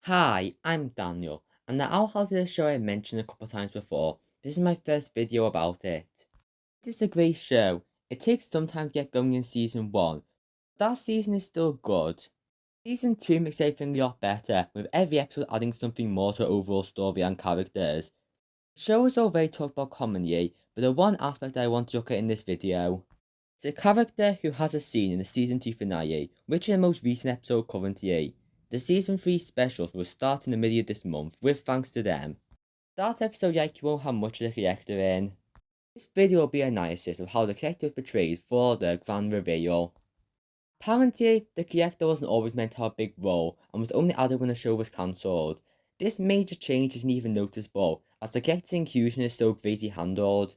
Hi, I'm Daniel, and the Owl House is a show I mentioned a couple times before. This is my first video about it. It is a great show. It takes some time to get going in season 1. That season is still good. Season 2 makes everything a lot better, with every episode adding something more to the overall story and characters. The show is already talked about commonly, but the one aspect I want to look at in this video is a character who has a scene in the season 2 finale, which is the most recent episode currently. The season 3 specials will start in the middle of this month, with thanks to them. That episode yet won't have much of the character in. This video will be an analysis of how the character is portrayed for the grand reveal. Apparently, the character wasn't always meant to have a big role and was only added when the show was cancelled. This major change isn't even noticeable, as the character's inclusion is so greatly handled.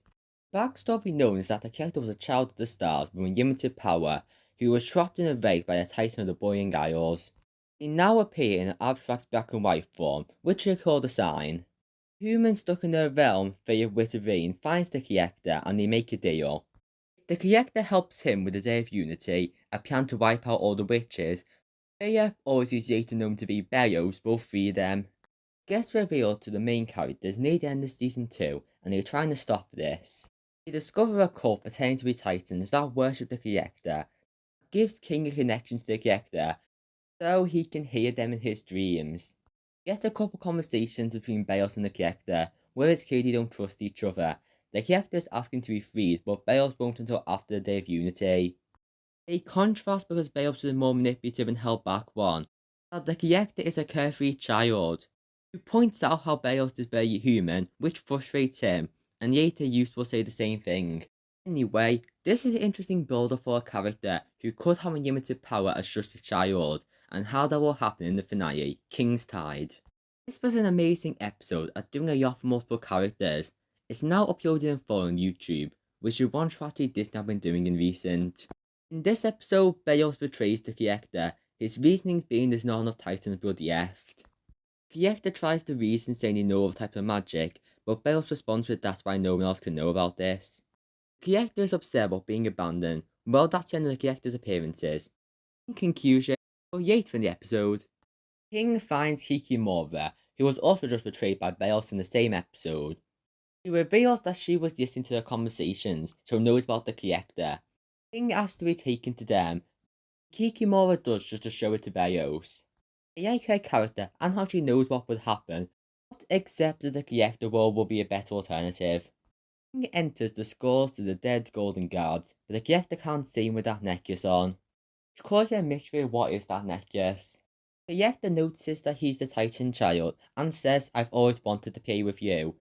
Backstory known is that the character was a child of the stars with unlimited power, who was trapped in a race by the Titan of the Borean Isles. They now appear in an abstract black and white form, which we call the sign. Humans stuck in their realm, filled with rain, finds the character and they make a deal. The character helps him with the Day of Unity, a plan to wipe out all the witches. Freya, always is later known to be Bellows, will free them. Gets revealed to the main characters near the end of season 2, and they're trying to stop this. They discover a cult pretending to be Titans that worship the character, gives King a connection to the character, so he can hear them in his dreams. Get a couple conversations between Bellows and the character, where it's clear they don't trust each other. The character is asking to be freed, but Bellows won't until after the Day of Unity. A contrast because Bellows is more manipulative and held back one. That the character is a carefree child, who points out how Bellows is very human, which frustrates him, and later Youth will say the same thing. Anyway, this is an interesting build-up for a character who could have unlimited power as just a child, and how that will happen in the finale, King's Tide. This was an amazing episode at doing a lot for multiple characters. It's now uploaded in full on YouTube, which is one strategy Disney have been doing in recent. In this episode, Bellows betrays the character, his reasonings being there's not enough Titans blood left. Character tries to reason saying they know of type of magic, but Bellows responds with that's why no one else can know about this. Character is upset about being abandoned. Well, that's the end of the character's appearances. In conclusion, or yet from the episode, King finds Kikimora, who was also just betrayed by Bellows in the same episode. He reveals that she was listening to their conversations, so knows about the character. King asks to be taken to them. Kikimora does just to show it to Bellows. I like her character and how she knows what would happen, but accepts that the character role will be a better alternative. King enters the scores to the dead golden guards, but the character can't see him with that necklace on. Which causes a mystery of what is that necklace. The character notices that he's the Titan child and says, I've always wanted to play with you.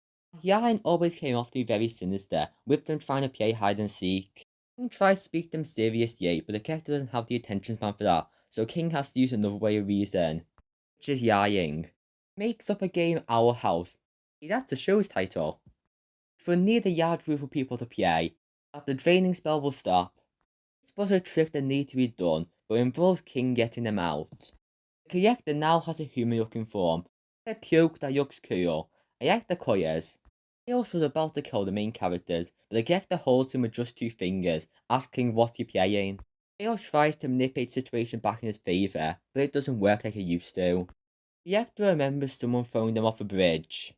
Yain always came off to be very sinister, with them trying to play hide and seek. King tries to speak them seriously, but the character doesn't have the attention span for that, so King has to use another way of reason, which is Ying. Makes up a game Our House. That's the show's title. For near the yard group of people to play, that the draining spell will stop. This was a trick that needed to be done, but involves King getting them out. The character now has a human looking form, a cloak that looks cool. I like the colours. Tails was about to kill the main characters, but the character holds him with just 2 fingers, asking what he's playing. Tails tries to manipulate the situation back in his favour, but it doesn't work like it used to. The actor remembers someone throwing them off a bridge,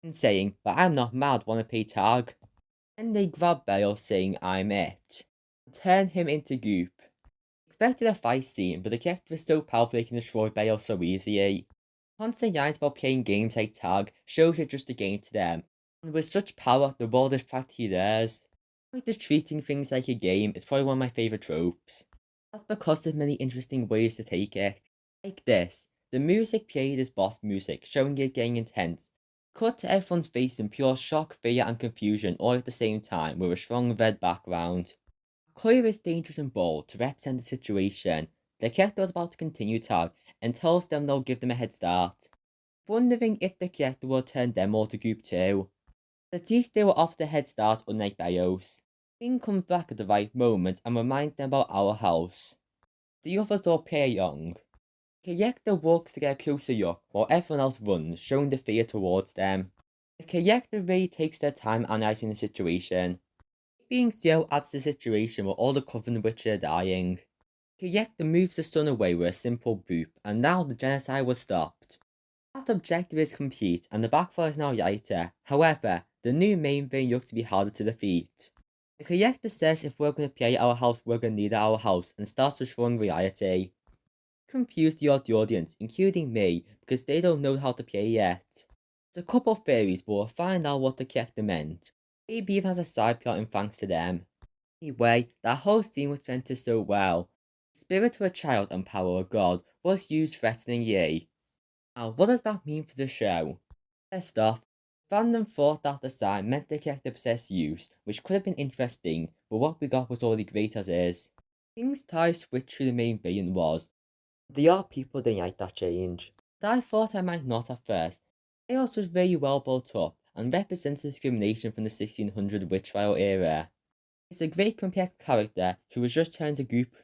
and saying, but I'm not mad, wanna play tag? Then they grab Bale saying, I'm it, and turn him into goop. Expected a fight scene, but the character is so powerful they can destroy Bale so easily. Constant yelling about playing games like tag shows it's just a game to them, and with such power, the world is practically theirs. Like just treating things like a game is probably one of my favourite tropes. That's because there's many interesting ways to take it. Like this, the music played is boss music, showing it getting intense. Cut to everyone's face in pure shock, fear, and confusion all at the same time with a strong red background. Clear is dangerous and bold to represent the situation. The character was about to continue tag and tells them they'll give them a head start. Wondering if the character will turn them all to group 2. At least they were off the head start unlike Bios. King comes back at the right moment and reminds them about Our House. The others all play young. Character walks to get a closer look while everyone else runs, showing the fear towards them. The character really takes their time analysing the situation. Being still adds to the situation where all the Coven witches are dying. Character moves the sun away with a simple boop, and now the genocide was stopped. That objective is complete, and the backfire is now lighter. However, the new main villain looks to be harder to defeat. The character says if we're going to play our house, we're going to need our house, and starts destroying reality. Confused the audience, including me, because they don't know how to play yet. There's a couple of theories, but we'll find out what the character meant. Maybe even has a side plot in thanks to them. Anyway, that whole scene was presented so well. Spirit of a child and power of God was used threateningly. Now, what does that mean for the show? First off, fandom thought that the sign meant the character possessed use, which could have been interesting, but what we got was already great as is. King's tie switch to the main villain was. There are people that like that change. But I thought I might not at first. Chaos was very well built up and represents discrimination from the 1600 witch trial era. It's a great complex character who was just turned to group.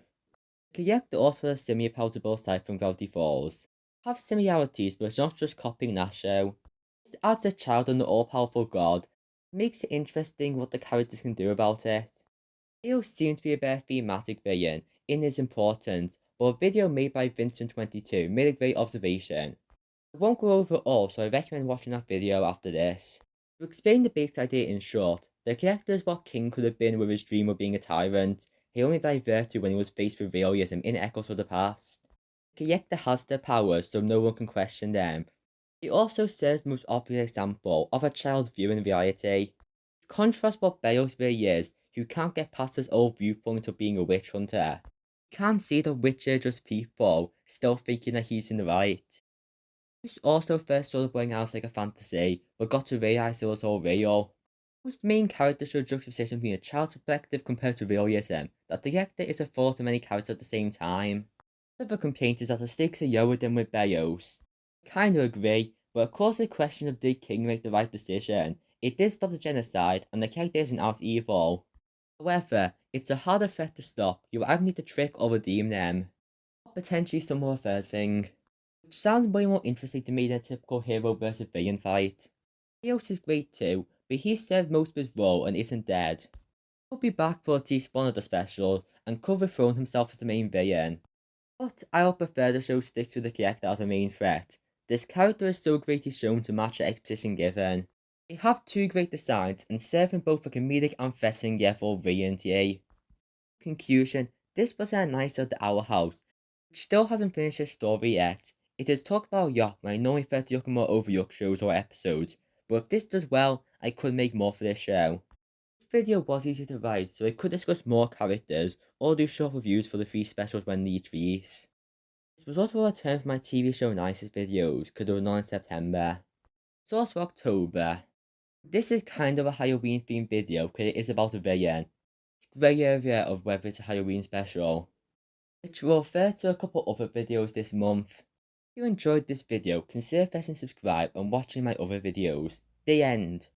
The character also has a semi-palatable side from Gravity Falls. Have similarities, but it's not just copying that show. This adds a child and the all-powerful god, makes it interesting what the characters can do about it. Leo seems to be a better thematic villain, and is important, but a video made by Vincent22 made a great observation. I won't go over it all, so I recommend watching that video after this. To explain the base idea in short, the character is what King could have been with his dream of being a tyrant. He only diverted when he was faced with realism in echoes of the past. The character has their powers, so no one can question them. He also serves the most obvious example of a child's view in reality. It contrasts what Bales really is, who can't get past his old viewpoint of being a witch hunter. He can't see that witches are just people, still thinking that he's in the right. Bruce also first started playing out like a fantasy, but got to realize it was all real. Whose main character showed juxtaposition between a child's perspective compared to realism, that the actor is a thought of many characters at the same time. Another complaint is that the stakes are lower than with Beos. I kinda agree, but of course the question of did King make the right decision? It did stop the genocide, and the character isn't as evil. However, it's a harder threat to stop. You either need to trick or redeem them. Or potentially some more third thing. Which sounds way more interesting to me than a typical hero versus villain fight. Eos is great too, but he served most of his role and isn't dead. He'll be back for a T-spawn of the special, and could dethrone himself as the main villain. But I would prefer the show sticks with the character as a main threat. This character is so greatly shown to match the exposition given. They have two great designs and serve in both a comedic and threatening level brilliantly. Conclusion, this was a nice of the Owl House, which still hasn't finished its story yet. It is talked about a yacht when I normally prefer to look at more overlooked shows or episodes, but if this does well, I could make more for this show. This video was easy to write, so I could discuss more characters, or do short reviews for the 3 specials when they each release. This was also a return for my TV show Nicest videos, because they were not in September. It's also October. This is kind of a Halloween themed video, because it is about a villain. It's grey area of whether it's a Halloween special, which will refer to a couple other videos this month. If you enjoyed this video, consider pressing subscribe and watching my other videos. The end.